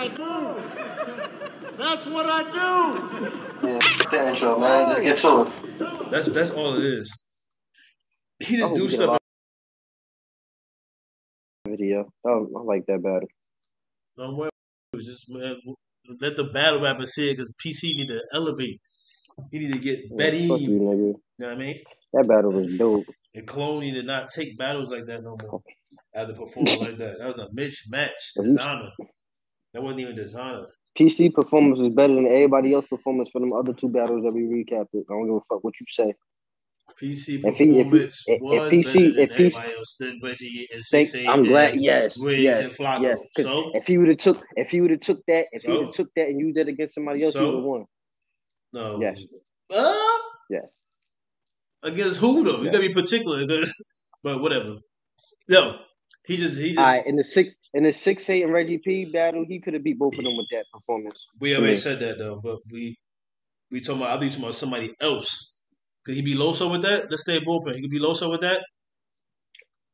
I do. That's what I do. Yeah, the intro, man. Just get to it. That's all it is. He didn't do stuff. Video. I like that battle. Just man, let the battle rapper see it because PC need to elevate. He need to get better. Fuck you, nigga. You know what I mean? That battle was dope. And Clone need to not take battles like that no more. After performing like that, that was a mismatch. Designer. That wasn't even designer. PC performance was better than everybody else's performance for them other two battles that we recapped. I don't give a fuck what you say. PC performance was better than everybody else. Than Reggie and 6'8". I'm glad. Yes. And Flacco. Yes. So if he would have took that and used it against somebody else, he would have won. No. Yes. Yes. Against who though? You gotta be particular, but whatever. No. He just. All right, in the 6'8" and Reggie P battle, he could have beat both of them with that performance. We already said that though, but we talking about. I think talking about somebody else. Could he be Loso with that? Let's stay bullpen. He could be Loso with that.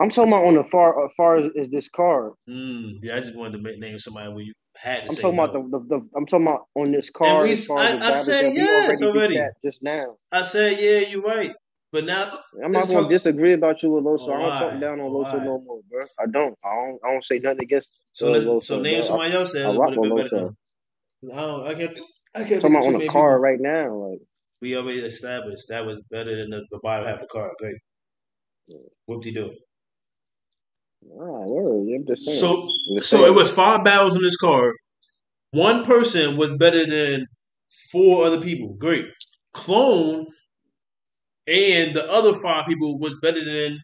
I'm talking about on the far as this card. Yeah, I just wanted to name somebody where you had to. I'm talking about I'm talking about on this card. I said yes already. Just now. I said yeah, you're right. But now I'm not going to disagree about you with Loso. I don't talk down on Loso no more, bro. I don't say nothing against. So name somebody else that would have been better. I can't. Talking about on the card right now, like we already established that was better than the bottom half of the card. Great. Whoop-de-doo. I'm just saying. So it was 5 battles in this card. One person was better than 4 other people. Great. Clone and the other 5 people was better than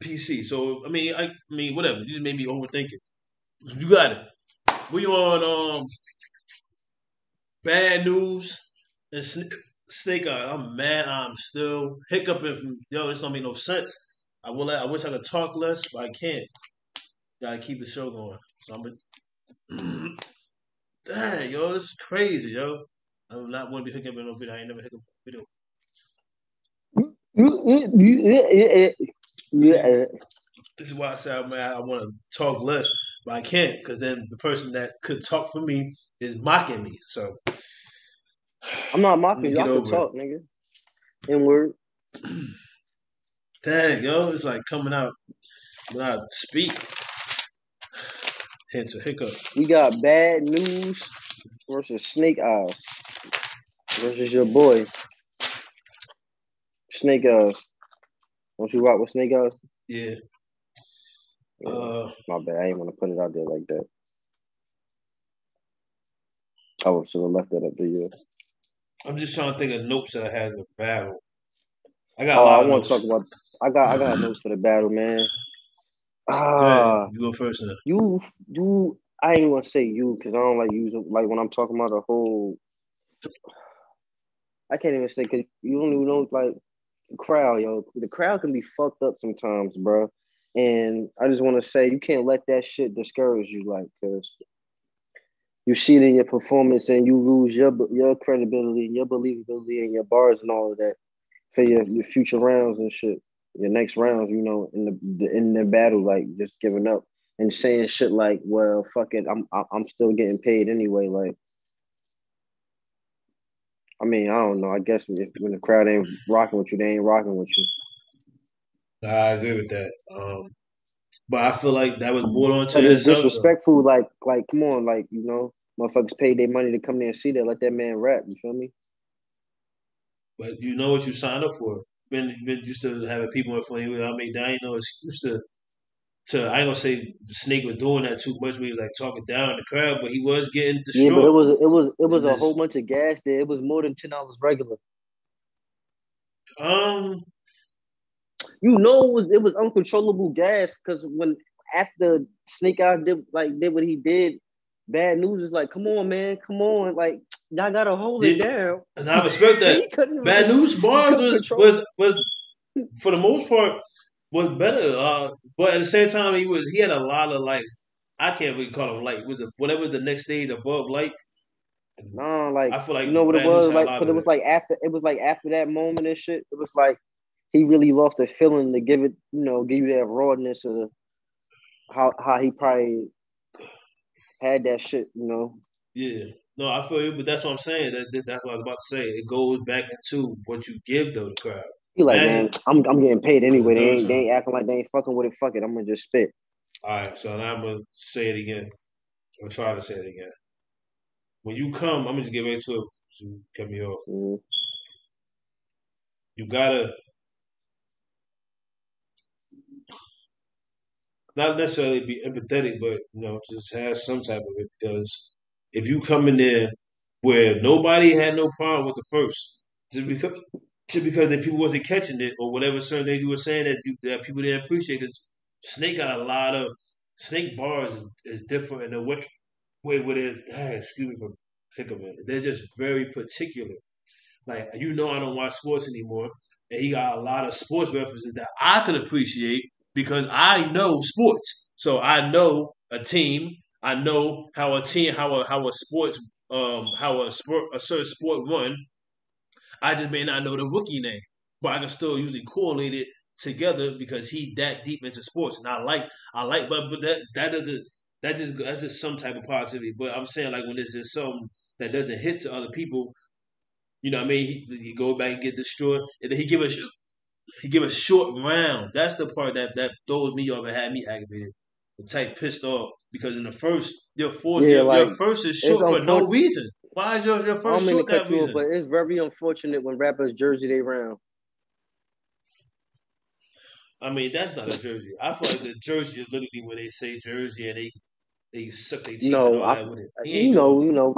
PC. So I mean, whatever. You just made me overthink it. You got it. We on Bad Newz and Snakeyez. I'm mad. I'm still hiccuping from this don't make no sense. I wish I could talk less, but I can't. Gotta keep the show going. So I'm dang, yo, it's crazy, yo. I'm not want to be hiccuping no video. I ain't never hiccup video. Yeah. This is why I said, man, I want to talk less, but I can't because then the person that could talk for me is mocking me. So I'm not mocking you. I can talk, nigga. N-word. Dang, yo, it's like coming out when I speak. Hence a hiccup. We got Bad Newz versus Snakeyez versus your boy Snakeyez. Don't you rock with Snakeyez? Yeah. My bad. I didn't want to put it out there like that. I should have left that up to you. I'm just trying to think of notes that I had in the battle. I got a lot of notes. I got notes for the battle, man. You go first now. You. I ain't want to say you because I don't like using like when I'm talking about a whole. I can't even say because you don't even know like the crowd, yo. The crowd can be fucked up sometimes, bro. And I just want to say you can't let that shit discourage you, like, because you see it in your performance and you lose your credibility and your believability and your bars and all of that for your future rounds and shit. Your next rounds, you know, in the battle, like just giving up and saying shit like, "Well, fuck it, I'm still getting paid anyway." Like, I mean, I don't know. I guess when the crowd ain't rocking with you, they ain't rocking with you. I agree with that. But I feel like that was brought on to it's disrespectful. Like, come on, like, you know, motherfuckers paid their money to come there and see that. Let that man rap. You feel me? But you know what you signed up for. Been used to having people in front of you. I mean, I ain't no excuse to. I ain't gonna say Snake was doing that too much. Where he was like talking down in the crowd, but he was getting destroyed. Yeah, but it was a whole bunch of gas there. It was more than $10 regular. You know, it was uncontrollable gas because after Snakeyez did what he did, Bad Newz is like, come on, man, come on, like y'all gotta hold it down. And I respect that. Bad Newz bars was for the most part was better, but at the same time he had a lot of like I can't really call him light. Whatever the next stage above light. No, like I feel like you know what it was like, but it was like after that moment and shit. It was like he really lost the feeling to give you that rawness of how he probably had that shit, you know. Yeah. No, I feel you, but that's what I'm saying. That's what I was about to say. It goes back into what you give though the crowd. He like, Imagine man, I'm getting paid for the anyway. third They time. ain't acting like they ain't fucking with it. Fuck it, I'm gonna just spit. All right, so now I'm gonna say it again. I'll try to say it again. When you come, I'm gonna just get right to it. So cut me off. Mm. You gotta not necessarily be empathetic, but just have some type of it. Because if you come in there where nobody had no problem with the first, just because the people wasn't catching it or whatever certain things you were saying that people didn't appreciate, because Snake got a lot of Snake bars is different in the way with it. Excuse me for hiccuping. They're just very particular. Like I don't watch sports anymore, and he got a lot of sports references that I can appreciate because I know sports. So I know a team. I know how a team, how a sports, how a certain sport run. I just may not know the rookie name, but I can still usually correlate it together because he's that deep into sports, and but that's just some type of positivity. But I'm saying like when there's just something that doesn't hit to other people, you know what I mean? He go back and get destroyed, and then he give a short round. That's the part that throws me off and had me aggravated, the type pissed off because in the first Yeah, your like first is it's short for no unfortunate. reason. Why is your I don't first mean to short that cut you off, reason? but it's very unfortunate when rappers jersey they round. I mean, that's not a jersey. I feel like the jersey is literally when they say jersey and they suck their teeth and No, all that with it. He ain't you doing. know, you know.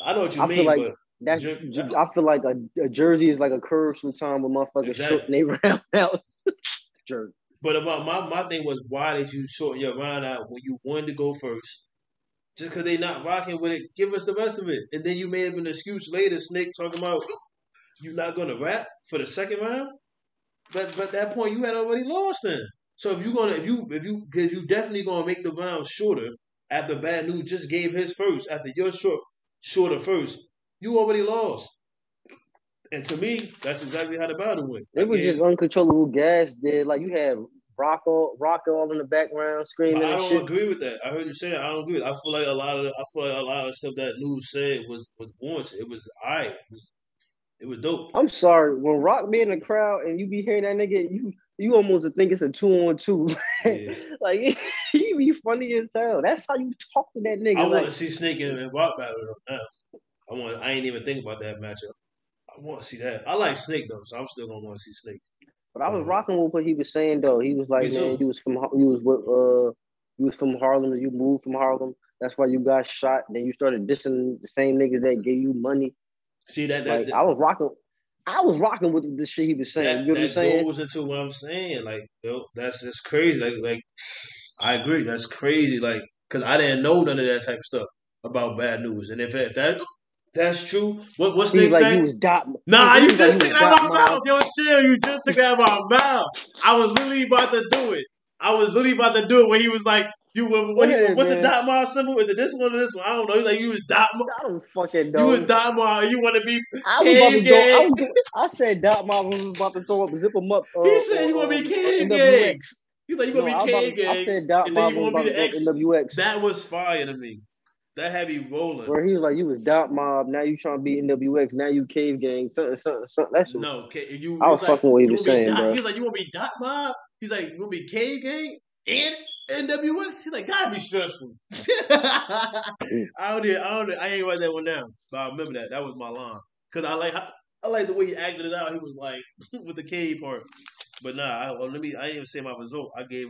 I know what you I feel mean, like but the that's. jersey I feel like a jersey is like a curve sometime when motherfuckers shorten exactly. they round out. Jersey. But about my thing was why did you shorten your round out when you wanted to go first? Just because they not rocking with it, give us the rest of it. And then you made up an excuse later, Snake, talking about you not going to rap for the second round. But at that point, you had already lost then. So because you definitely gonna make the round shorter after Bad News just gave his first after your shorter first, you already lost. And to me, that's exactly how the battle went. I It was just gave, uncontrollable gas. There, like you had rock all in the background but screaming I and don't shit. agree with that. I heard you say that. I don't agree. I feel like a lot of stuff that News said was warranted. It was alright. It was dope. I'm sorry, when Rock be in the crowd and you be hearing that nigga, you almost think it's a 2-on-2. Yeah. Like he be funny as hell. That's how you talk to that I nigga. want Like to see Snake and Rock battle now. I ain't even think about that matchup. I want to see that. I like Snake though, so I'm still gonna want to see Snake. but I was rocking with what he was saying though. He was Me like, man, too. you was from Harlem, you moved from Harlem. That's why you got shot. Then you started dissing the same niggas that gave you money. See that Like I was rocking with the shit he was saying. You know what I'm that saying? goes into what I'm saying. Like, that's just crazy. Like I agree. That's crazy. Like, cause I didn't know none of that type of stuff about Bad News. And if that's true, what He was Snake like, you say? was dot. Nah, He you was like, just you took was it out dot of my mouth. mob. Yo, chill. You just took it out of my mouth. I was literally about to do it. I was literally about to do it when he was like, Go ahead, what's the man. dot mob symbol? Is it this one or this one? I don't know. He's like, you was dot mob. I don't fucking You was know. dot mob. You want to be I was about cave to go. gang. I said dot mob was about to throw up, zip him up, He said you want to be cave gang. NWX. He's like, you want No, to be I was about cave to. I gang. said dot And then mob you was want to about be to the throw up X. NWX. That was fire to me. That had me rolling. Where he was like, you was dot mob. Now you trying to be NWX. Now you cave gang. Something. That's what No, I was he's like, fucking what he you was want to be saying, dot. bro. He's like, you want to be dot mob. He's like, you want to be cave gang and NWX. He's like, gotta be stressful. I ain't write that one down, but I remember that. That was my line because I like the way he acted it out. He was like with the cave part. But nah, I didn't even say my result. I gave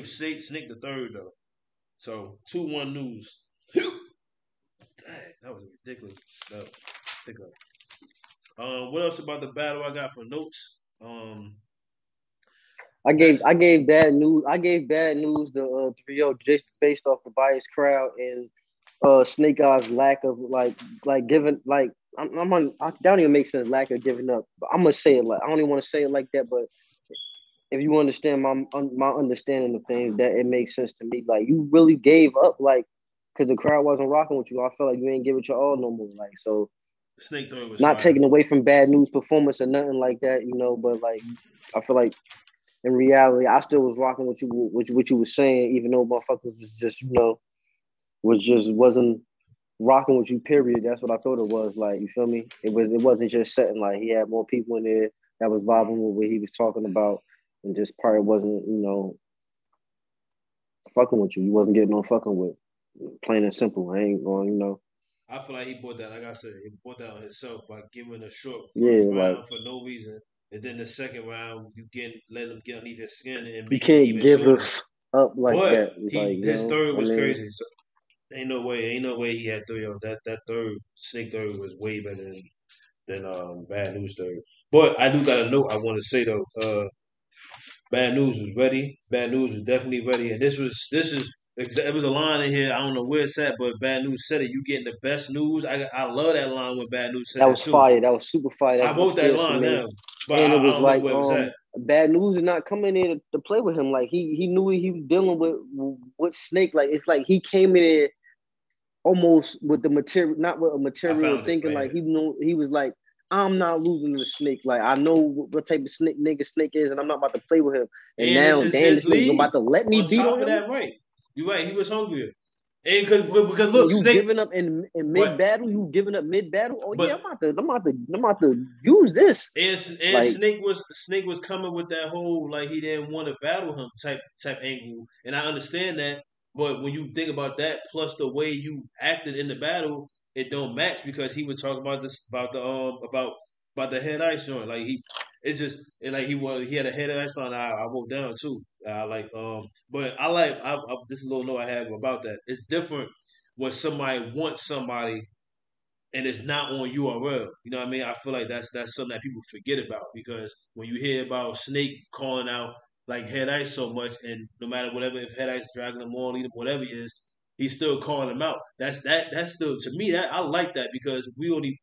Snake the third though. So 2-1 News. Dang, that was ridiculous. That was ridiculous. What else about the battle I got for notes? I gave bad news. I gave bad news the 3-0 just based off the biased crowd and Snakeyez lack of like giving like I'm on. That don't even make sense. Lack of giving up. But I'm gonna say it like I don't even want to say it like that. But if you understand my understanding of things, that it makes sense to me. Like you really gave up, like because the crowd wasn't rocking with you. I felt like you ain't give it your all no more. Like so, Snake third was not fire. taking away from Bad News performance or nothing like that, you know. But like I feel like in reality, I still was rocking with you what you were saying, even though motherfuckers was just wasn't rocking with you. Period. That's what I thought it was. Like, you feel me? It wasn't just setting. Like, he had more people in there that was vibing with what he was talking about, and just part wasn't fucking with you. You wasn't getting no fucking with. Plain and simple. I ain't going. I feel like he bought that. Like I said, he bought that on himself by giving a short Yeah, first like, round for no reason, and then the second round you let him get underneath his skin and you make it can't even give shorter. us up like But that. It's like, his third was I mean, crazy. So, ain't no way he had three. Yo, that third Snake third was way better than Bad Newz third. But I do got a note I want to say though. Bad Newz was ready. Bad Newz was definitely ready, and this is it was a line in here. I don't know where it's at, but Bad Newz said it. You getting the best news. I love that line when Bad Newz said that that was too. fire. That was super fire. I That wrote that upstairs for line me. down, but And I it was don't like, know where it was at. Bad Newz is not coming in to play with him. Like, he knew he was dealing with Snake. Like, it's like he came in almost with the material, not with a material thinking. Like, he knew, he was like, I'm not losing to the Snake. Like, I know what type of Snake is, and I'm not about to play with him. And now, this this Snake lead. about to let me On beat top on of him. that, right? You're right. He was hungrier. And because look, you Snake giving up in mid battle. You giving up mid battle. Oh yeah, I'm about to use this. And like, Snake was coming with that whole like he didn't want to battle him type angle, and I understand that. But when you think about that, plus the way you acted in the battle, it don't match because he was talking about about the head ice joint. Like it's just and like he had a head ice line. I wrote down too. But I this little note I have about that. It's different when somebody wants somebody and it's not on URL. You know what I mean? I feel like that's something that people forget about because when you hear about Snake calling out like Head Ice so much, and no matter whatever, if Head Ice dragging him on, whatever it is, he's still calling him out. That's still to me that I like that because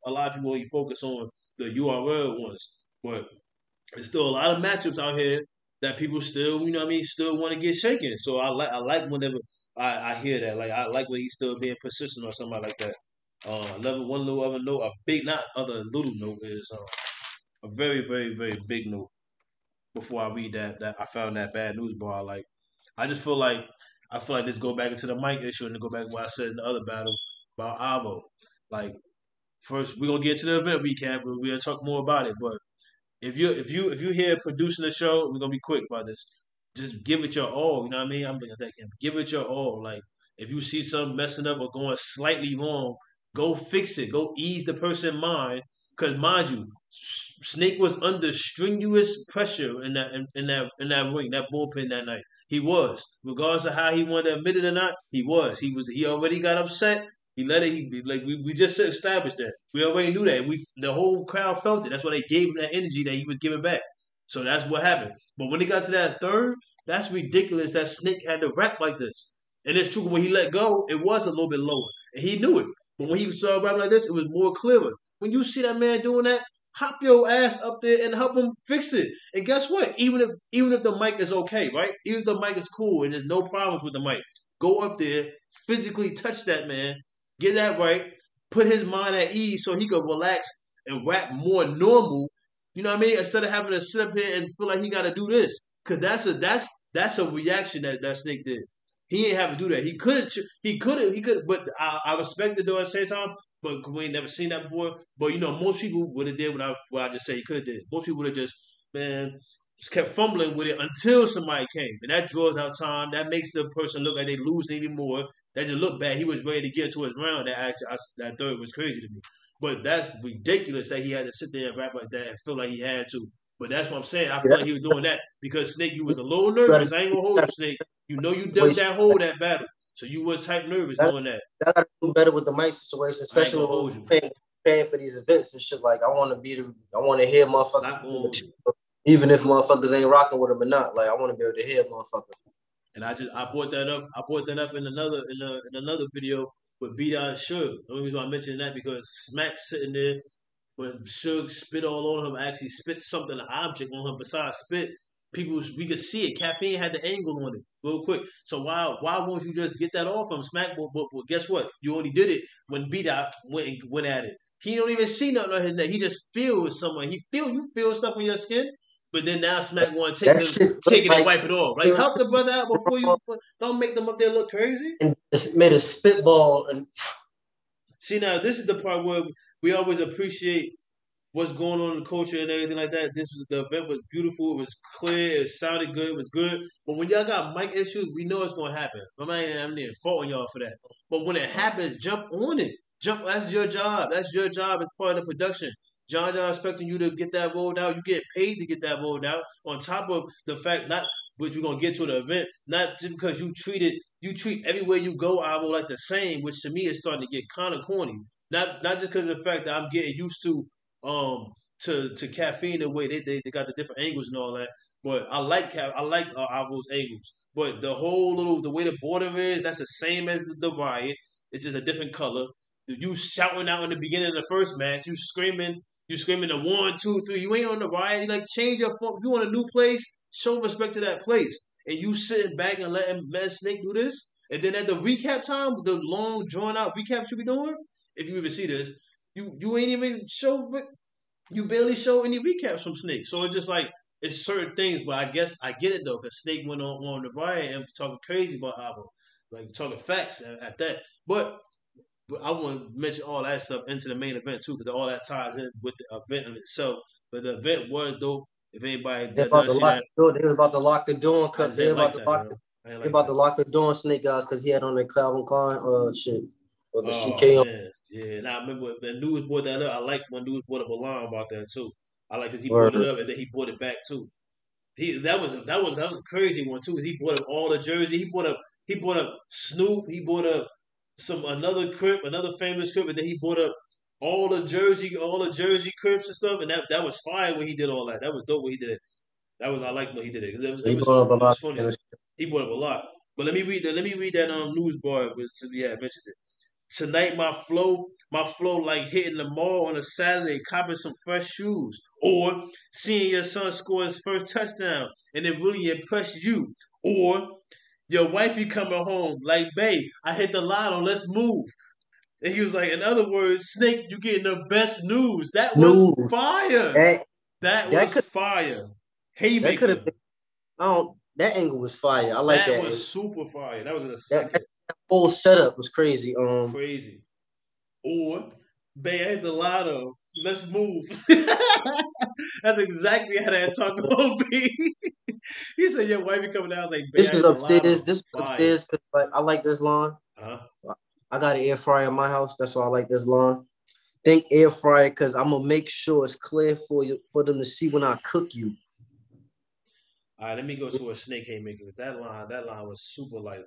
a lot of people only focus on the URL ones, but there's still a lot of matchups out here that people still, still want to get shaken. So I like whenever I hear that. Like I like when he's still being persistent or something like that. Another one little other note, a big not other little note is a very very very big note. Before I read that I found that Bad News bar. Like I just feel like this go back into the mic issue and to go back to what I said in the other battle about Avo. Like first we're gonna get to the event recap, but we're gonna talk more about it. But if you here producing the show, we're gonna be quick about this. Just give it your all. You know what I mean? I'm looking at that camera. Give it your all. Like if you see something messing up or going slightly wrong, go fix it. Go ease the person's mind. Because mind you, Snake was under strenuous pressure in that ring, that bullpen that night. He was, regardless of how he wanted to admit it or not. He was. He already got upset. He let it. We just established that. We already knew that. The whole crowd felt it. That's why they gave him that energy that he was giving back. So that's what happened. But when it got to that third, that's ridiculous that Snake had to rap like this. And it's true when he let go, it was a little bit lower, and he knew it. But when he started rapping like this, it was more clearer. When you see that man doing that, hop your ass up there and help him fix it. And guess what? Even if the mic is okay, right? Even if the mic is cool and there's no problems with the mic, go up there, physically touch that man, get that right, put his mind at ease so he could relax and rap more normal. You know what I mean? Instead of having to sit up here and feel like he got to do this, because that's a reaction that Snake did. He ain't have to do that. He could. But I respect it though at the same time. But we ain't never seen that before. But most people would have did what I just say he could have did. Most people would have just kept fumbling with it until somebody came, and that draws out time. That makes the person look like they losing even more. That just look bad. He was ready to get to his round. That third was crazy to me. But that's ridiculous that he had to sit there and rap like that and feel like he had to. But that's what I'm saying. I feel like he was doing that because Snake, you was a little nervous. I ain't gonna hold you, Snake. You dug that hole that battle. So you was type nervous doing that. I gotta do better with the mic situation, especially when paying for these events and shit. Like I want to hear motherfuckers, even if motherfuckers ain't rocking with them or not. Like I want to be able to hear motherfuckers. And I brought that up. I brought that up in another video with B-Dot Suge. The only reason I mentioned that because Smack's sitting there when Suge spit all on him, actually spit something, an object on him besides spit. We could see it. Caffeine had the angle on it real quick. So why won't you just get that off him, Smack? But guess what? You only did it when B-Dot went at it. He don't even see nothing on his neck. He just feels someone. You feel stuff on your skin. But then now Smack want to take it and wipe it off. Like, help the brother out before you don't make them up there look crazy. And it's made a spitball. And see, now this is the part where we always appreciate what's going on in the culture and everything like that. The event was beautiful. It was clear. It sounded good. It was good. But when y'all got mic issues, we know it's gonna happen. I'm not faulting y'all for that. But when it happens, jump on it. That's your job. That's your job as part of the production. John expecting you to get that rolled out. You get paid to get that rolled out. On top of the fact, not what you're gonna get to the event, not just because you treat everywhere you go, I will like the same, which to me is starting to get kind of corny. Not just because of the fact that I'm getting used to caffeine the way they got the different angles and all that. But I like Avo's angles. But the way the border is, that's the same as the riot. It's just a different color. You shouting out in the beginning of the first match, you screaming the 1, 2, 3. You ain't on the riot. You like change your form. If you want a new place, show respect to that place. And you sitting back and letting Mad Snake do this. And then at the recap time, the long drawn out recaps you be doing, if you even see this, you ain't even show. You barely show any recaps from Snake. So it's just like it's certain things. But I guess I get it though, because Snake went on the riot and talking crazy about Avo, like talking facts at that. But I want to mention all that stuff into the main event too, because all that ties in with the event in itself. But the event was dope. If anybody they about to lock the door because they about to lock the door on Snakeyez because he had on the Calvin Klein shit or the CK. Man. Yeah, and I remember when Newz brought that up. I like when Newz brought up a line about that too. I like because he brought it up and then he brought it back too. That was a crazy one too, because he brought up all the jersey. He brought up Snoop. He brought up another famous Crip, and then he brought up all the Jersey Crips and stuff, and that was fire when he did all that. That was dope when he did it. I liked when he did it because it was funny. He brought up a lot. But let me read that news bar since we had mentioned it. Tonight my flow like hitting the mall on a Saturday, copping some fresh shoes, or seeing your son score his first touchdown and it really impressed you, or your wifey coming home like, babe, I hit the lotto, let's move. And he was like, in other words, Snake, you getting the best news. That was fire. That was fire. Haymaker. That angle was fire. I like that. That was super fire. That was in a second. That whole setup was crazy. Crazy. Or, babe, I hit the lotto. Let's move. That's exactly how that talk gonna be. He said, "Your wifey coming down." I was like, "This is upstairs. This is upstairs because I like this line. I got an air fryer in my house. That's why I like this line. Think air fryer because I'm gonna make sure it's clear for them to see when I cook you." All right, let me go to a Snake haymaker. That line was super light,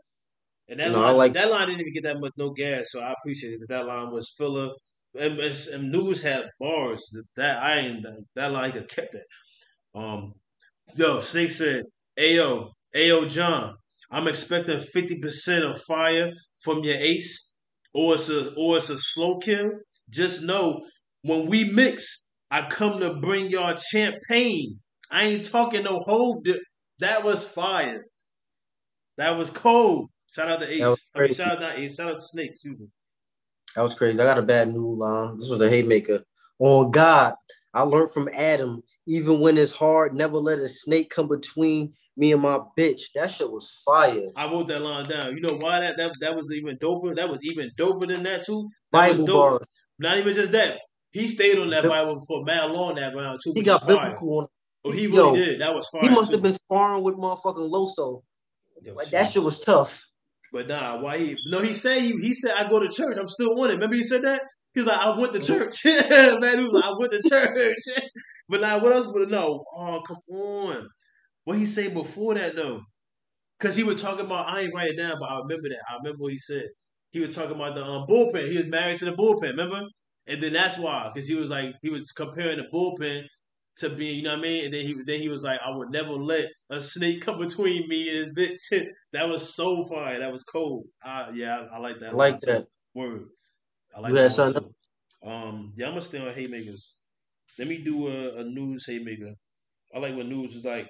and that line didn't even get that much no gas. So I appreciate it. That line was filler. And Newz had bars. That line could have kept that. Yo, Snake said, Ayo, John, I'm expecting 50% of fire from your ace, or it's a slow kill. Just know when we mix, I come to bring y'all champagne. I ain't talking no whole dip. That was fire. That was cold. Shout out to Ace. Shout out to Snake. Excuse me. That was crazy. I got a Bad Newz line. This was a haymaker. On God, I learned from Adam, even when it's hard, never let a snake come between me and my bitch. That shit was fire. I wrote that line down. You know why that was even doper? That was even doper than that too. Bible bars. Not even just that. He stayed on that Bible for mad long that round too. He got biblical on. Oh, he really did. That was fire. He must have been sparring with motherfucking Loso. Like that shit was tough. But nah, why he said I go to church. I'm still on it. Remember he said that? He's like, I went to church. Man, he was like, I went to church. But now what else would I know? Oh, come on. What he say before that though? Cause he was talking about, I ain't write it down, but I remember that. I remember what he said. He was talking about the bullpen. He was married to the bullpen, remember? And then that's why, because he was comparing the bullpen to being, you know what I mean? And then he was like, I would never let a snake come between me and his bitch. That was so fire. That was cold. I like that. I like that. Word. I like you had something too. I'm gonna stay on haymakers. Let me do a Newz haymaker. I like when Newz was like,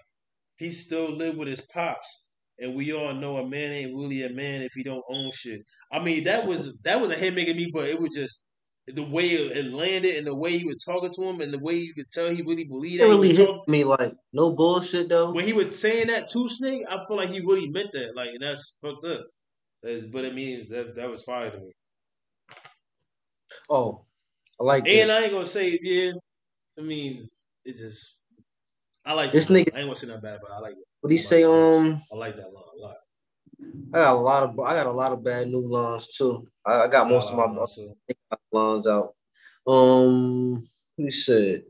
he still live with his pops, and we all know a man ain't really a man if he don't own shit. I mean, that was a haymaker to me, but it was just the way it landed and the way he was talking to him and the way you could tell he really believed It that. really hit me like no bullshit though. When he was saying that to Snake, I feel like he really meant that. Like, and that's fucked up. But I mean, that was fire to me. Oh, I like and this. And I ain't gonna say yeah. I mean, it just I like this nigga. I ain't gonna say nothing bad, but I like it. What he say? I like that line a lot. I got a lot of bad new lines too. I got most of my lines out. What he said?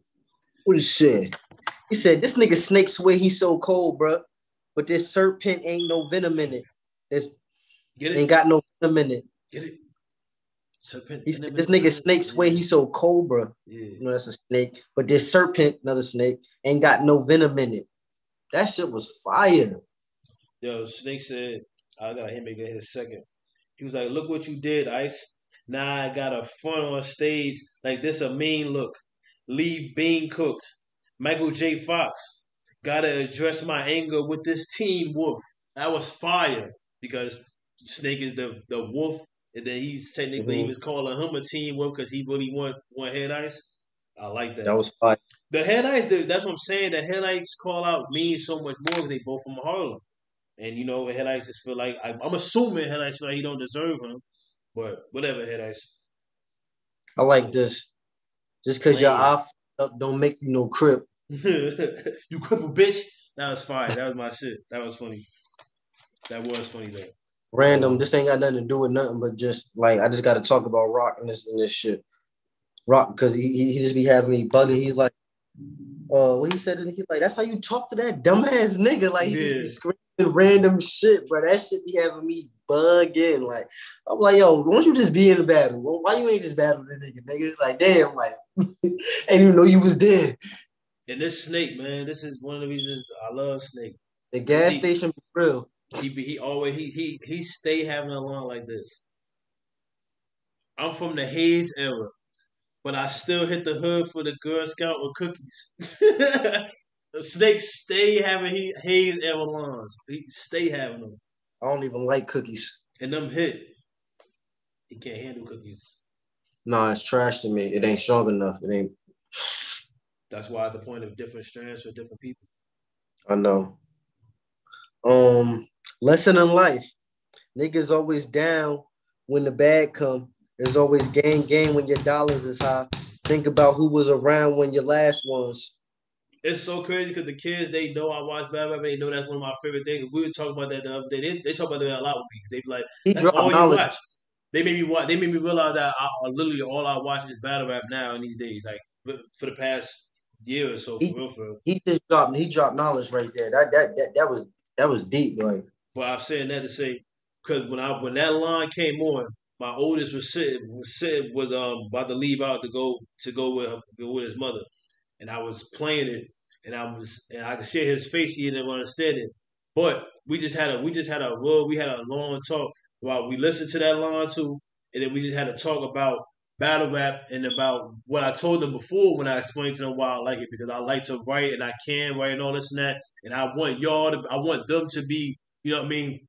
He said this nigga Snake swear he's so cold, bro. But this serpent ain't no venom in it. Ain't got no venom in it. Get it? Serpent. This nigga Snake swear he's so cold, bro. Yeah. You know that's a snake. But this serpent, another snake, ain't got no venom in it. That shit was fire. Yo, Snake said, I got him make it in a second. He was like, look what you did, Ice. Now I got a front on stage like this a mean look. Leave being cooked. Michael J. Fox. Gotta address my anger with this Team Wolf. That was fire because Snake is the wolf, and then he's technically he was calling him a Team Wolf because he really want Head Ice. I like that. That was fire. The Head Ice, that's what I'm saying. The Head Ice call out means so much more because they both from Harlem. And, you know, Head Ice just feel like, I'm assuming Head Ice feel like he don't deserve him. But whatever, Head Ice. I like this. Just because your eye up don't make you no crip. You cripple bitch. That was fire. That was my shit. That was funny. That was funny, though. Random. This ain't got nothing to do with nothing but just, like, I just got to talk about Rock and this shit. Rock, because he just be having me bugging. He's like, what he said, he's like, that's how you talk to that dumbass nigga. Like, he just be screaming random shit, bro. That shit be having me bugging. Like, I'm like, yo, why don't you just be in the battle? Well, why you ain't just battle the nigga? Like, damn, like, ain't even know you was there. And this Snake, man, this is one of the reasons I love Snake. The gas station be real. He always he stay having a line like this. I'm from the Hayes era, but I still hit the hood for the Girl Scout with cookies. The Snake stay having Hayes era lines. He stay having them. I don't even like cookies. And them hit. He can't handle cookies. Nah, it's trash to me. It ain't strong enough. It ain't. That's why at the point of different strands for different people. I know. Lesson in life. Niggas always down when the bag come. There's always gain when your dollars is high. Think about who was around when your last ones. It's so crazy because the kids, they know I watch Bad Rap. They know that's one of my favorite things. We were talking about that the other day. They talk about that a lot with me. They be like, that's all you watch. They made me realize that literally all I watch is battle rap now in these days. Like for the past year or so, for real. He dropped knowledge right there. That was deep, like. But I'm saying that to say, because when that line came on, my oldest was about to leave out to go with his mother, and I was playing it, and I could see his face. He didn't understand it, but we had a long talk while we listened to that line too, and then we just had to talk about battle rap and about what I told them before when I explained to them why I like it, because I like to write and I can write and all this and that, and I want them to be, you know what I mean,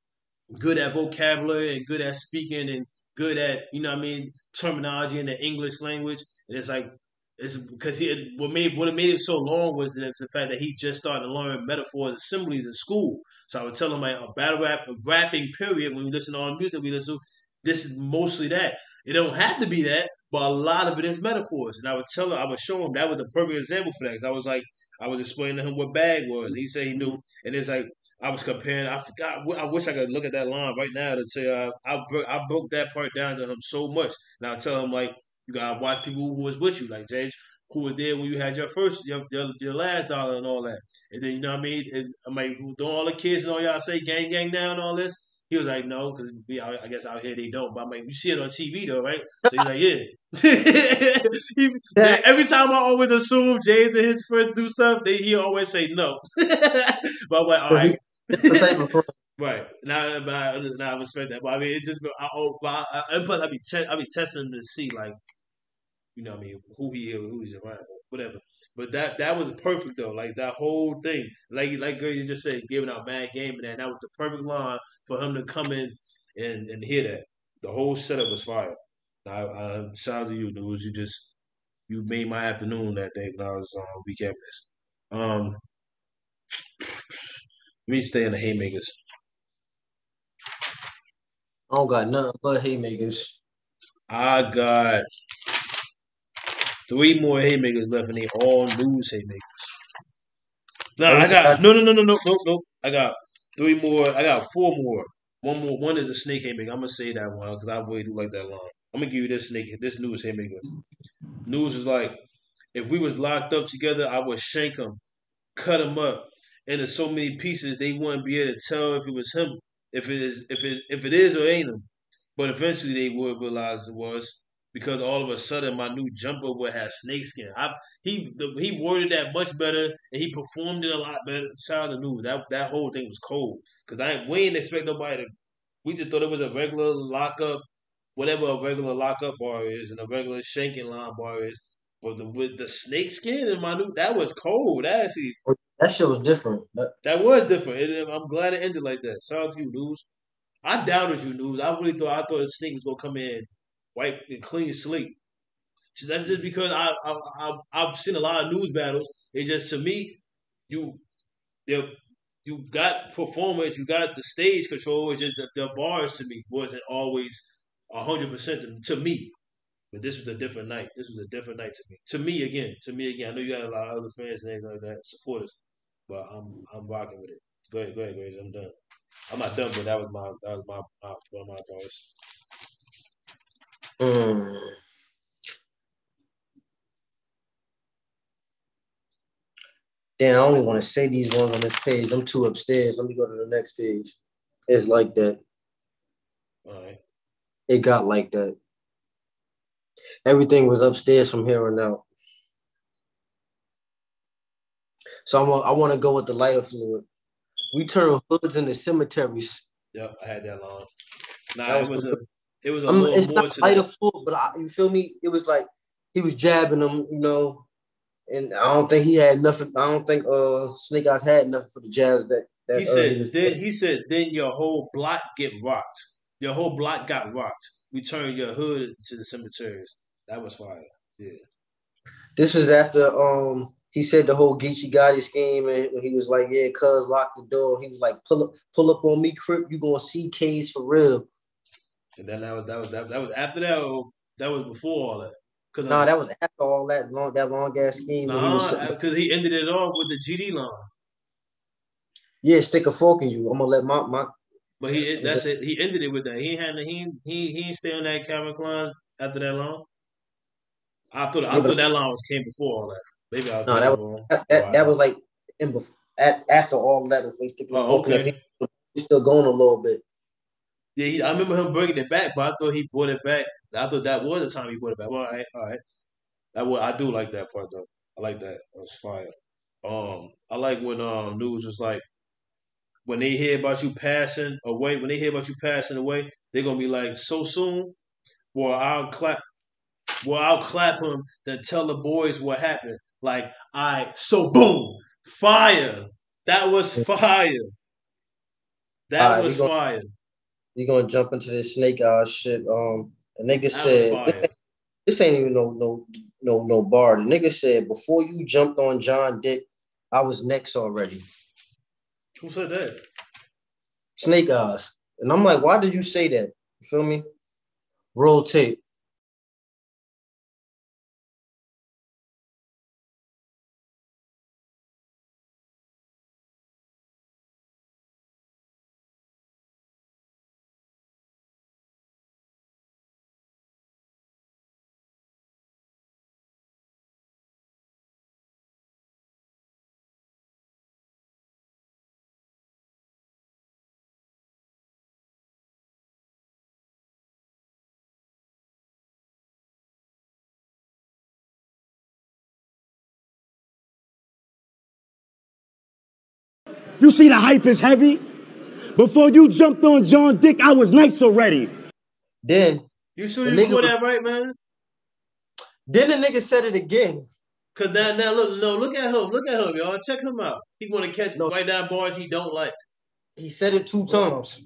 good at vocabulary and good at speaking and good at, you know what I mean, terminology in the English language. And it's because what made it so long was the fact that he just started to learn metaphors and similes in school. So I would tell him like a battle rap, a rapping period, when we listen to all the music we listen to, this is mostly that. It don't have to be that, but a lot of it is metaphors. And I would show him that was a perfect example for that. Because I was explaining to him what bag was. He said he knew. And it's like, I was comparing, I forgot, I wish I could look at that line right now to say, I broke that part down to him so much. And I tell him, like, you gotta watch people who was with you, like James, who was there when you had your last dollar and all that. And then, you know what I mean? And I'm like, don't all the kids and all y'all say gang, gang now and all this? He was like, no, because I guess out here they don't. But I'm like, you see it on TV though, right? So he's like, yeah. Every time I always assume James and his friends do stuff, he always say no. But I'm like, all right. Right. Now I respect that. But I mean, it just, and plus I be testing to see, like, you know what I mean, who he's around, whatever. But that was perfect though. Like that whole thing, like Gracie just said, giving out bad game and that was the perfect line for him to come in and hear that. The whole setup was fire. Shout out to you, News. You made my afternoon that day when I was recapping this. Let me stay in the haymakers. I don't got nothing but haymakers. I got 3 more haymakers left, and they all News haymakers. No, I got no. I got 3 more. I got 4 more. One is a snake haymaker. I'm gonna say that one because I really do like that line. I'm gonna give you this News haymaker. News is like, if we was locked up together, I would shank him, cut him up into so many pieces they wouldn't be able to tell if it was him, if it is or ain't him. But eventually they would realize it was, because all of a sudden my new jumper would have snakeskin. He worded that much better and he performed it a lot better. Shout out to News. That whole thing was cold because we ain't expect nobody to. We just thought it was a regular lockup, whatever a regular lockup bar is, and a regular shanking line bar is. But with the snakeskin and my new, that was cold. That shit was different. That was different. I'm glad it ended like that. Shout out to you, News. I doubted you, News. I thought the Snake was gonna come in wipe and clean slate. So that's just because I've seen a lot of news battles. It's just, to me, you got performance, you got the stage control. It's just the bars to me wasn't always 100% to me. But this was a different night. This was a different night to me. To me again. I know you got a lot of other fans and everything like that, supporters, but I'm rocking with it. Go ahead, Grace. I'm done. I'm not done, but that was one of my bars. Damn, I only want to say these ones on this page. I'm 2 upstairs. Let me go to the next page. It's like that. All right. It got like that. Everything was upstairs from here on out. So I want to go with the lighter fluid. We turn hoods into cemeteries. Yep, I had that long. Nah, it was a little more it's not to lighter that. fluid, but you feel me? It was like he was jabbing them, and I don't think he had nothing. I don't think Snakeyez had nothing for the jabs that he said then your whole block get rocked. Your whole block got rocked. We turned your hood to the cemeteries. That was fire. Yeah. This was after he said the whole Geechee Gotti scheme, and he was like, "Yeah, cuz lock the door." He was like, "Pull up on me, Crip. You gonna see K's for real." And then that was after that, or that was before all that. Nah, that was after all that long ass scheme. Nah, because he ended it off with the GD line. Yeah, stick a fork in you. I'm gonna let my. But that's it. He ended it with that. He ain't stay on that Calvin Klein after that long. I thought that line came before all that. Maybe I was wrong. That was like after all of that. Before he stick a fork in it, he's still going a little bit. Yeah, I remember him bringing it back, but I thought he brought it back. I thought that was the time he brought it back. Well, all right. I do like that part though. I like that. That was fire. I like when News was like, when they hear about you passing away, they're gonna be like, so soon? Well, I'll clap him, then tell the boys what happened. Like, so boom, fire. That was fire. That was fire. We're gonna jump into this Snakeyez shit. The nigga said this ain't even no bar. The nigga said, before you jumped on John Dick, I was next already. Who said that? Snakeyez. And I'm like, why did you say that? You feel me? Roll tape. You see the hype is heavy? Before you jumped on John Dick, I was nice already. Then you sure you got that right, man? Then the nigga said it again. Cause now look at him, y'all. Check him out. He want to catch right down bars he don't like. He said it 2 times.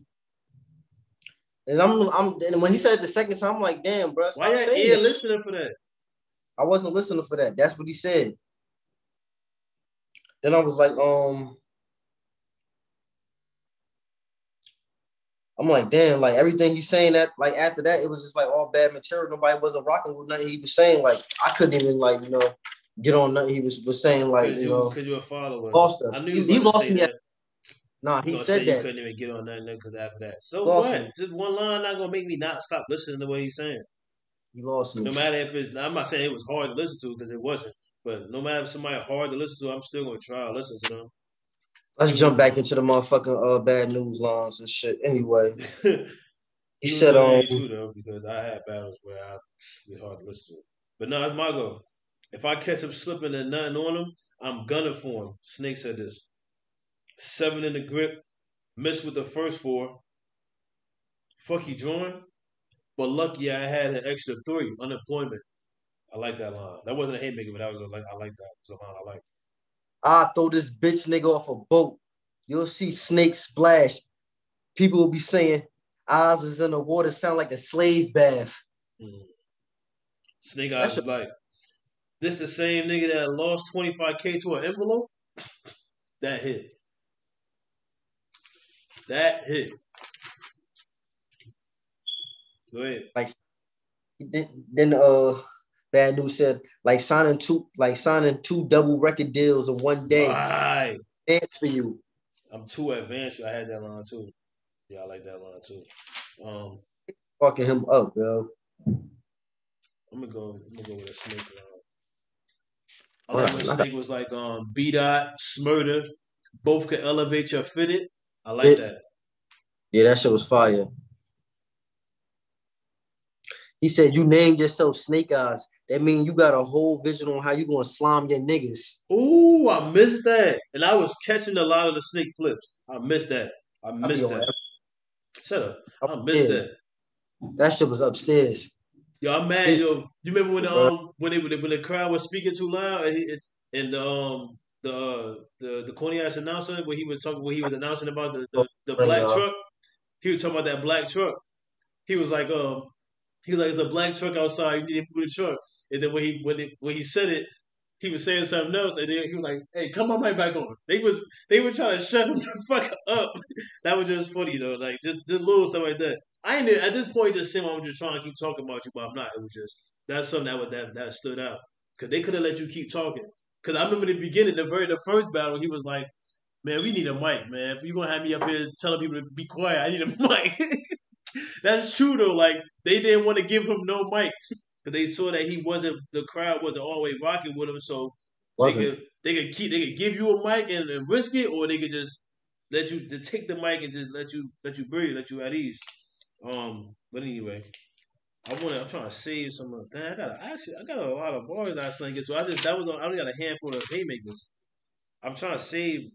And and when he said it the second time, I'm like, damn, bro, why your ear listening for that? I wasn't listening for that. That's what he said. Then I was like, I'm like, damn, like everything he's saying that, like after that, it was just like all bad material. Nobody wasn't rocking with nothing he was saying. Like I couldn't even like, get on nothing he was saying. Like, because you're a follower. Lost us. I knew he lost me. That. Nah, he said that. You couldn't even get on nothing because after that. So what? Me. Just one line not gonna make me not stop listening to what he's saying. He lost me. No matter if it's, I'm not saying it was hard to listen to because it wasn't. But no matter if somebody hard to listen to, I'm still gonna try to listen to them. Let's jump back into the motherfucking Bad Newz lines and shit. Anyway, he said too though because I had battles where it was hard to listen to. But no, it's my goal. If I catch him slipping and nothing on him, I'm gunning for him. Snake said this. 7 in the grip, missed with the first 4. Fuck he drawing, but lucky I had an extra 3. Unemployment. I like that line. That wasn't a haymaker, but that was I like that. It was a line I like. I throw this bitch nigga off a boat. You'll see snakes splash. People will be saying, Oz is in the water, sound like a slave bath. Snake Eyes was like, this the same nigga that lost 25K to an envelope? That hit. That hit. Go ahead. Like then Bad Newz said, signing two double record deals in one day. Right. Thanks for you. I'm too advanced. I had that line too. Yeah, I like that line too. Fucking him up, yo. I'm gonna go with a Snake line. I like when Snake was like B-Dot, Smurder, both could elevate your fitted. I like that. Yeah, that shit was fire. He said, you named yourself Snake Eyes. That means you got a whole vision on how you gonna slime your niggas. Ooh, I missed that. And I was catching a lot of the snake flips. I missed that. Shut up. I missed that. That shit was upstairs. Yo, I'm mad, yo. You remember when the crowd was speaking too loud and the corny ass announcer where he was announcing about the black truck? He was talking about that black truck. He was like, there's a black truck outside. You need to move the truck. And then when he said it, he was saying something else, and then he was like, "Hey, come on right back on." They were trying to shut him the fuck up. That was just funny though, like just little stuff like that. I ain't at this point just saying I'm just trying to keep talking about you, but I'm not. It was just that's something that stood out because they could have let you keep talking. Because I remember in the beginning, the first battle, he was like, "Man, we need a mic, man. If you're gonna have me up here telling people to be quiet, I need a mic." That's true though. Like they didn't want to give him no mic because they saw that the crowd wasn't always rocking with him. So they could give you a mic and risk it, or they could just let you to take the mic and just let you breathe, let you at ease. But anyway, I'm trying to save some of that. I got a lot of bars I still get to. I only got a handful of haymakers. I'm trying to save.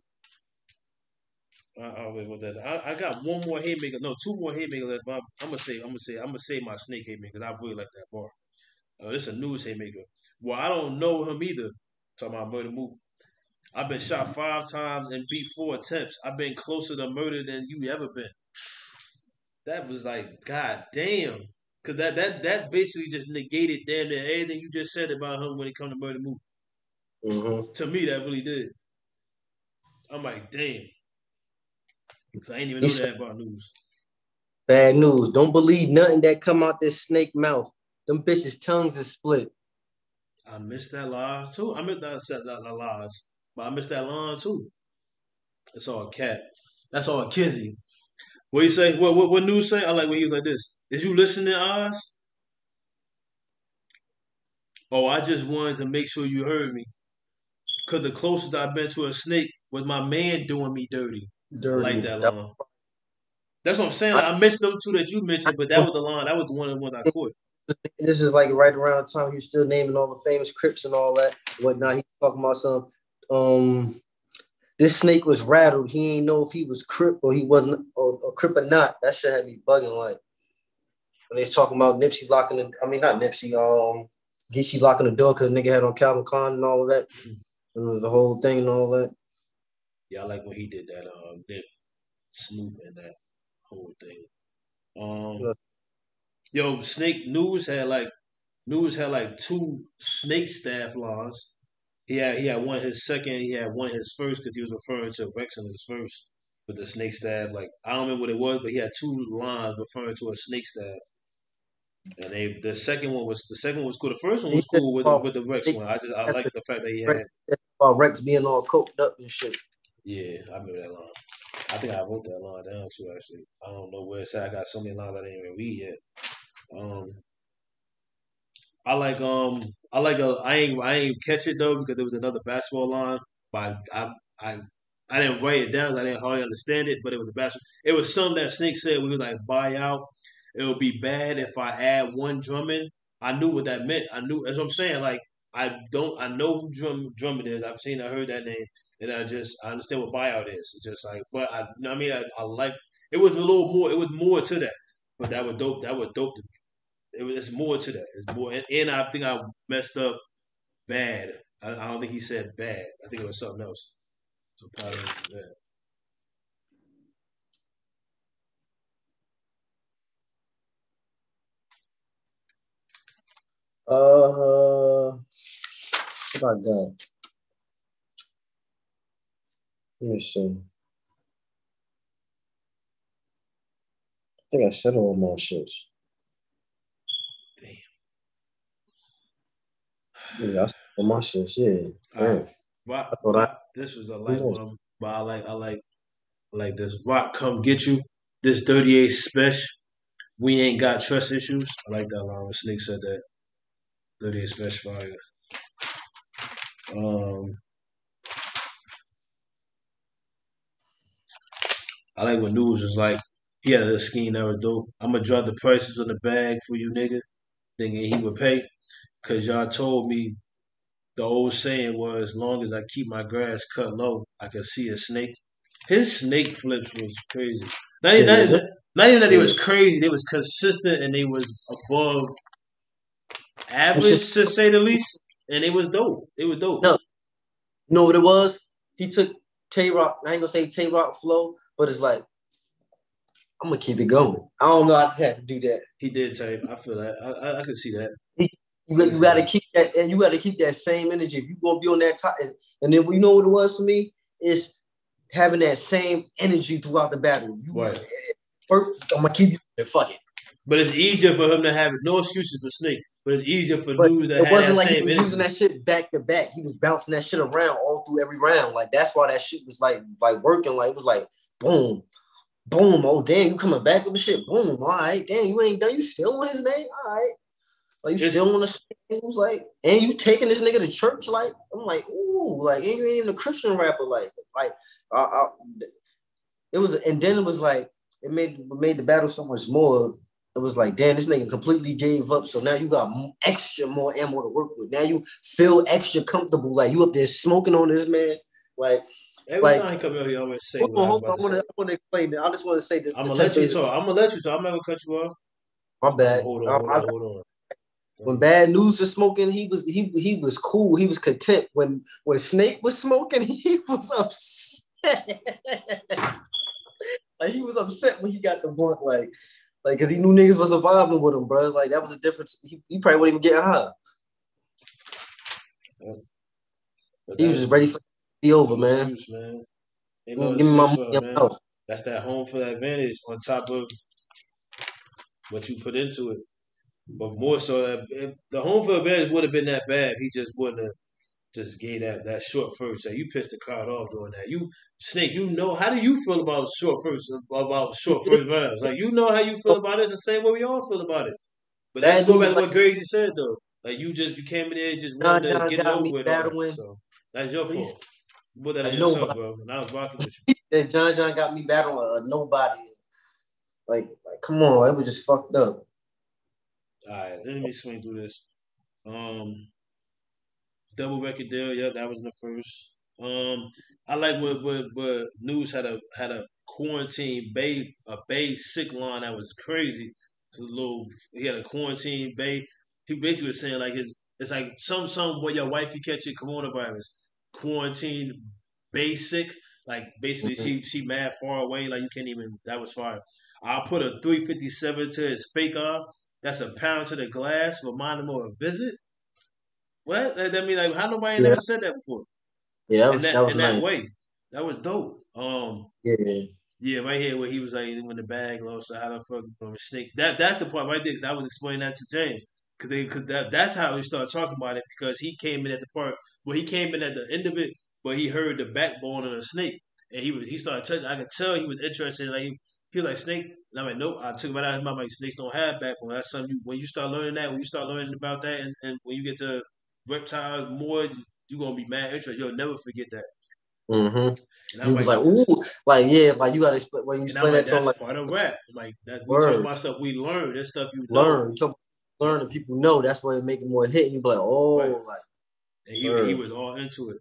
Wait, what that? I got one more haymaker. No, 2 more haymakers left. But I'm gonna save my snake haymaker. I really like that bar. This is a news haymaker. Well, I don't know him either. Talking about murder move. I've been shot 5 times and beat 4 attempts. I've been closer to murder than you ever been. That was like, god damn. Cause that basically just negated damn near everything you just said about him when it comes to murder move. Mm-hmm. To me, that really did. I'm like, damn. Cause I ain't even know that about news. Bad Newz. Don't believe nothing that come out this snake mouth. Them bitches' tongues is split. I missed that line too. I missed that lies, but I missed that line too. That's all cat. That's all Kizzy. What you say? What news say? I like when he was like this. Is you listening, Oz? Oh, I just wanted to make sure you heard me. Cause the closest I've been to a snake was my man doing me dirty. I like that line. That's what I'm saying. I missed those 2 that you mentioned, but that was the line. That was one of the ones I caught. This is like right around the time he was still naming all the famous Crips and all that, whatnot. He talking about some this snake was rattled. He ain't know if he was Crip or he wasn't or Crip or not. That shit had me bugging like when they was talking about Nipsey locking the not Nipsey, Geechee locking the door because the nigga had on Calvin Klein and all of that. And it was the whole thing and all that. Yeah, I like when he did that Nip Snoop and that whole thing. Um, yo, Newz had like two Snake staff lines. He had one his second. He had one his first because he was referring to Rex in his first with the Snake staff. Like I don't remember what it was, but he had two lines referring to a Snake staff. And the second one was cool. The first one was cool with the Rex one. I like the fact that he had Rex being all coked up and shit. Yeah, I remember that line. I think I wrote that line down too. Actually, I don't know where it's at. I got so many lines I didn't even read yet. I ain't catch it though because there was another basketball line, but I didn't write it down. I didn't hardly understand it, but it was a basketball. It was something that Snake said. We was like buy out. It would be bad if I add one Drummond. I knew what that meant. That's what I'm saying. Like I know who Drummond is. I heard that name, and I understand what buyout is. It's just like, but I like. It was a little more. It was more to that, but that was dope. That was dope to me. It's more to that. It's more, and I think I messed up bad. I don't think he said bad. I think it was something else. So probably bad. What about that? Let me see. I think I said all my shits. Yeah, I said all my shits. Yeah. Rock, this was a light one, but I like this. Rock, come get you. This 38 special. We ain't got trust issues. I like that line when Snake said that. 38 special fire. I like when Newz was like, he had a scheme that was dope. I'm gonna drop the prices on the bag for you, nigga, thinking he would pay. Cause y'all told me the old saying was, as long as I keep my grass cut low, I can see a snake. His snake flips was crazy. Not even that they was crazy. They was consistent and they was above average, to say the least. And it was dope. It was dope. No, you know what it was? He took Tay-Rock. I ain't gonna say Tay-Rock flow, but it's like, I'm gonna keep it going. I don't know. I just had to do that. He did, Tay. I feel that. I could see that. You got to keep that, and you got to keep that same energy. If you're gonna be on that top, and then you know what it was for me is having that same energy throughout the battle. Right. I'm gonna keep you there. Fuck it. But it's easier for him to have it. No excuses for Snake. But it's easier for Newz to have that same energy. It wasn't like he was using that shit back to back. He was bouncing that shit around all through every round. Like that's why that shit was like working. Like it was like boom, boom. Oh damn, you coming back with the shit? Boom. All right, damn, you ain't done. You still on his name? All right. Like you still want to say who's like, and you taking this nigga to church? Like I'm like, ooh, like and you ain't even a Christian rapper. Like it was, and then it was like it made the battle so much more. It was like, damn, this nigga completely gave up. So now you got extra more ammo to work with. Now you feel extra comfortable. Like you up there smoking on this man. Like every time he come out, he always say. Hold on, I want to explain that. I just want to say that. I'm gonna let you talk. I'm not gonna cut you off. My bad. So hold on. When Bad Newz was smoking, he was cool. He was content. When Snake was smoking, he was upset. Like he was upset when he got the blunt. Like because he knew niggas was surviving with him, bro. Like that was a difference. He probably wouldn't even get high. He was just ready for it to be over, man. Give me my money, man. That's that home field advantage on top of what you put into it. But more so, if the home field advantage would have been that bad, if he just wouldn't have just gave that short first. So you pissed the crowd off doing that. You Snake, how do you feel about short first rounds? Like you know how you feel about it. It's the same way we all feel about it. But that's go back to what Gracie said though. Like you came in there just wanted to get it over with. So that's your fault. You put that on yourself, bro. And I was rocking with you. And John got me battling a nobody. Like come on, it was just fucked up. All right, let me swing through this. Double record deal. Yep, that was in the first. I like what Newz had a quarantine Bay sick line that was crazy. He had a quarantine Bay. He basically was saying like it's like some where your wifey catch it coronavirus. Quarantine basic. Like basically, she mad far away. Like you can't even. That was fire. I'll put a 357 to his fake eye. That's a pound to the glass. Remind him of a visit. What? That mean like how nobody never said that before? Yeah, in that was in nice. that way. That was dope. Yeah. Yeah, right here where he was like when the bag lost. So how the fuck Snake? That's the part right there. Cause I was explaining that to James because that's how we started talking about it because he came in at the part where he came in at the end of it, but he heard the backbone of the snake and he started touching. I could tell he was interested. Like he was like snakes, and I'm like nope. I took it right out of his mouth. Like snakes don't have backbone. That's something when you start learning that, when you start learning about that, and when you get to reptiles more, you're gonna be mad interested. You'll never forget that. He was like, ooh, like yeah, like you gotta explain when you explain that to him. Like part of rap. Like that we talk about stuff we learn. That stuff you learn. Learn and people know. That's why it make it more hit. And you be like, oh, like. And he was all into it.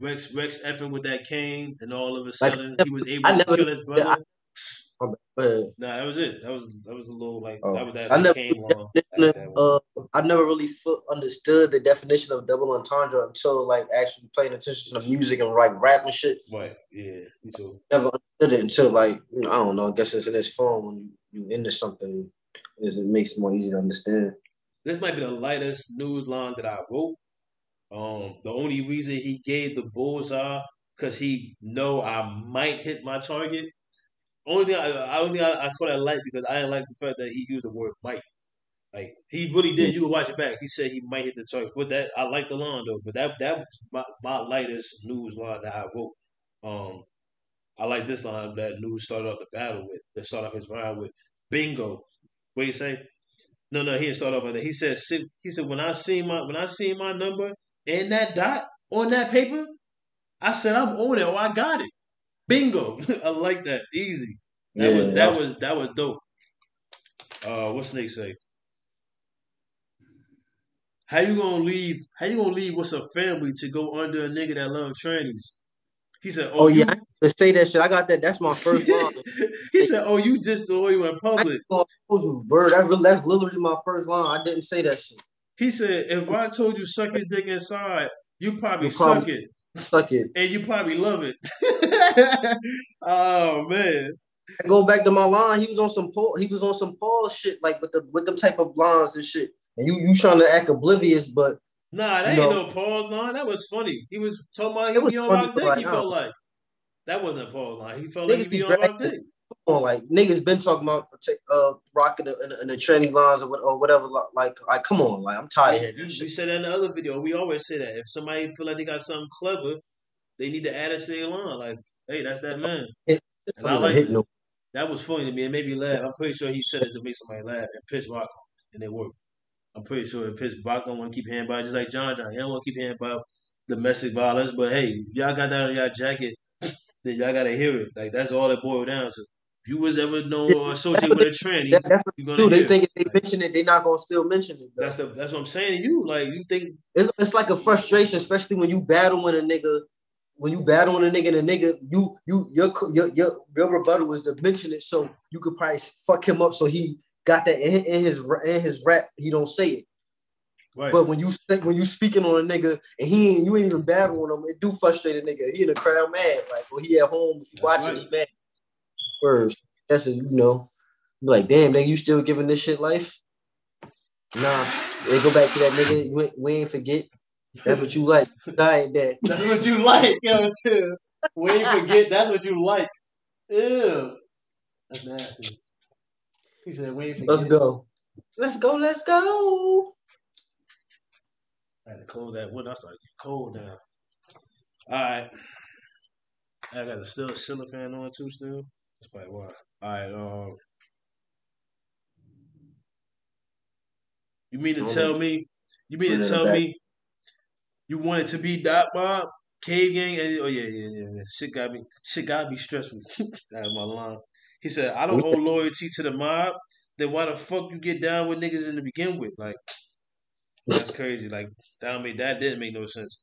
Rex effing with that cane, and all of a sudden he was able to kill his brother. Nah, that was it. That was a little like that was that cane long. I never really understood the definition of double entendre until like actually paying attention to music and like rap and shit. Right. Yeah. Me too. Never understood it until like I don't know. I guess it's in his phone when you into something, it makes it more easy to understand. This might be the lightest news line that I wrote. The only reason he gave the bullseye because he know I might hit my target. Only thing I call that light because I didn't like the fact that he used the word might. Like he really did. You can watch it back. He said he might hit the target. But that I like the line though. But that was my lightest news line that I wrote. I like this line that News started off the battle with. That started off his round with bingo. What you say? No, he didn't start off with that. He said when I seen my number and that dot on that paper, I said I'm on it or I got it. Bingo. I like that. Easy. That was dope. What Snake say? How you gonna leave what's a family to go under a nigga that love trannies? He said, "Oh yeah, let's say that shit. I got that. That's my first line." He said, "Oh, you disloyal in public." Bro, that's literally my first line. I didn't say that shit. He said, "If I told you suck your dick inside, you probably suck it. Suck it, and you probably love it." Oh man. I go back to my line. He was on some Paul shit, like with them type of lines and shit. And you trying to act oblivious, but nah, that ain't no Paul's line. That was funny. He was talking about he be on my dick. He felt like that wasn't a Paul's line. He felt like he be on my dick. Come on, like niggas been talking about rocking in the trendy lines or whatever. Like come on, like I'm tired of hearing that shit. We said that in the other video. We always say that if somebody feel like they got something clever, they need to add it to their line. Like, hey, that's that man. And I like it. No. That was funny to me. It made me laugh. I'm pretty sure he said it to make somebody laugh and piss rock off, and it worked. I'm pretty sure it pissed rock don't want to keep hearing about it, just like John. He don't want to keep hearing about domestic violence. But hey, if y'all got that on y'all jacket, then y'all gotta hear it. Like that's all it boiled down to. If you was ever known or associated with a tranny, you're gonna they think if they mention it, they're not gonna still mention it. Though. That's what I'm saying to you. Like you think it's like a frustration, especially when you battle with a nigga. When you battle on a nigga and a nigga, your rebuttal is to mention it so you could probably fuck him up so he got that in his rap, he don't say it. Right. But when you speaking on a nigga and you ain't even battling him, it do frustrate a nigga. He in the crowd mad, like or he at home if you watching, he mad. First, that's a like damn nigga, you still giving this shit life? Nah, they go back to that nigga. We ain't forget. That's what you like. That. That's what you like. Yo, shit. We ain't forget. That's what you like. Ew. That's nasty. He said, we ain't forget. Let's go. I had to close that window. I started getting cold now. All right. I got the ceiling fan on too still. That's probably why. All right. You mean to tell me you wanted to be Dot Mob, Cave Gang, and yeah. Shit got me stressful. That was my line. He said, I don't owe loyalty to the mob, then why the fuck you get down with niggas in the begin with? Like, that's crazy. Like, that didn't make no sense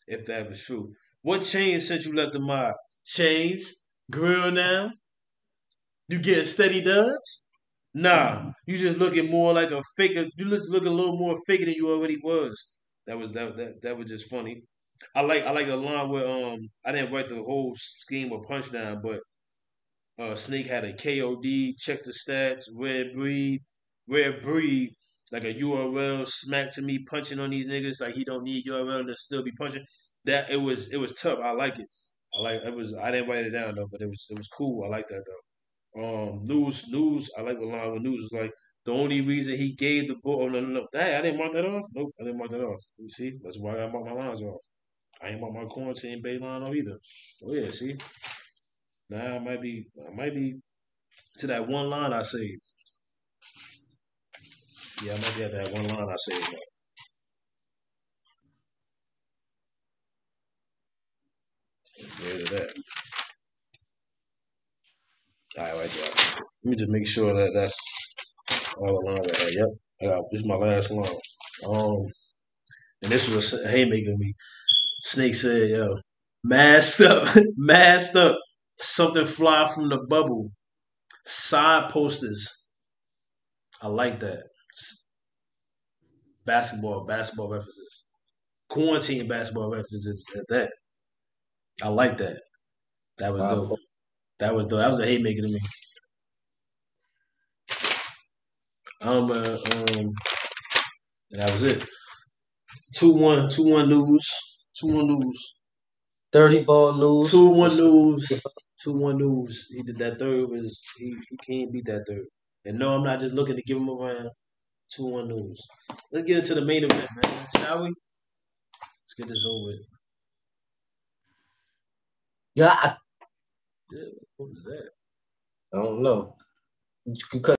if that was true. What changed since you left the mob? Chains? Grill now? You getting steady dubs? Nah, you just looking more like a faker. You just looking a little more faker than you already was. That was just funny. I like the line where I didn't write the whole scheme of punchdown, but Snake had a KOD, check the stats, rare breed, like a URL smack to me punching on these niggas like he don't need URL to still be punching. That it was tough. I like it. I didn't write it down though, but it was cool. I like that though. News. I like the line when News was like the only reason he gave the ball. Oh, no. Hey, I didn't mark that off. Nope, I didn't mark that off. You see, that's why I mark my lines off. I ain't mark my quarantine bay line off either. Oh yeah, see. Now I might be to that one line I saved. Yeah, I might be at that one line I saved. Where that? All right, there. Let me just make sure that that's all the lines I had. Yep, this is my last line. And this was a haymaker to me. Snake said, "Yo, masked up, masked up. Something fly from the bubble. Side posters. I like that. Basketball references. Quarantine basketball references at that. I like that. That was dope. That was dope. That was a haymaker to me. And that was it. 2-1 News. 2-1 News. 30 ball News. 2-1 News. 2-1 News. He did that third. He can't beat that third. And no, I'm not just looking to give him a round. 2-1 News. Let's get into the main event, man. Shall we? Let's get this over with. Yeah. What was that? I don't know. You could cut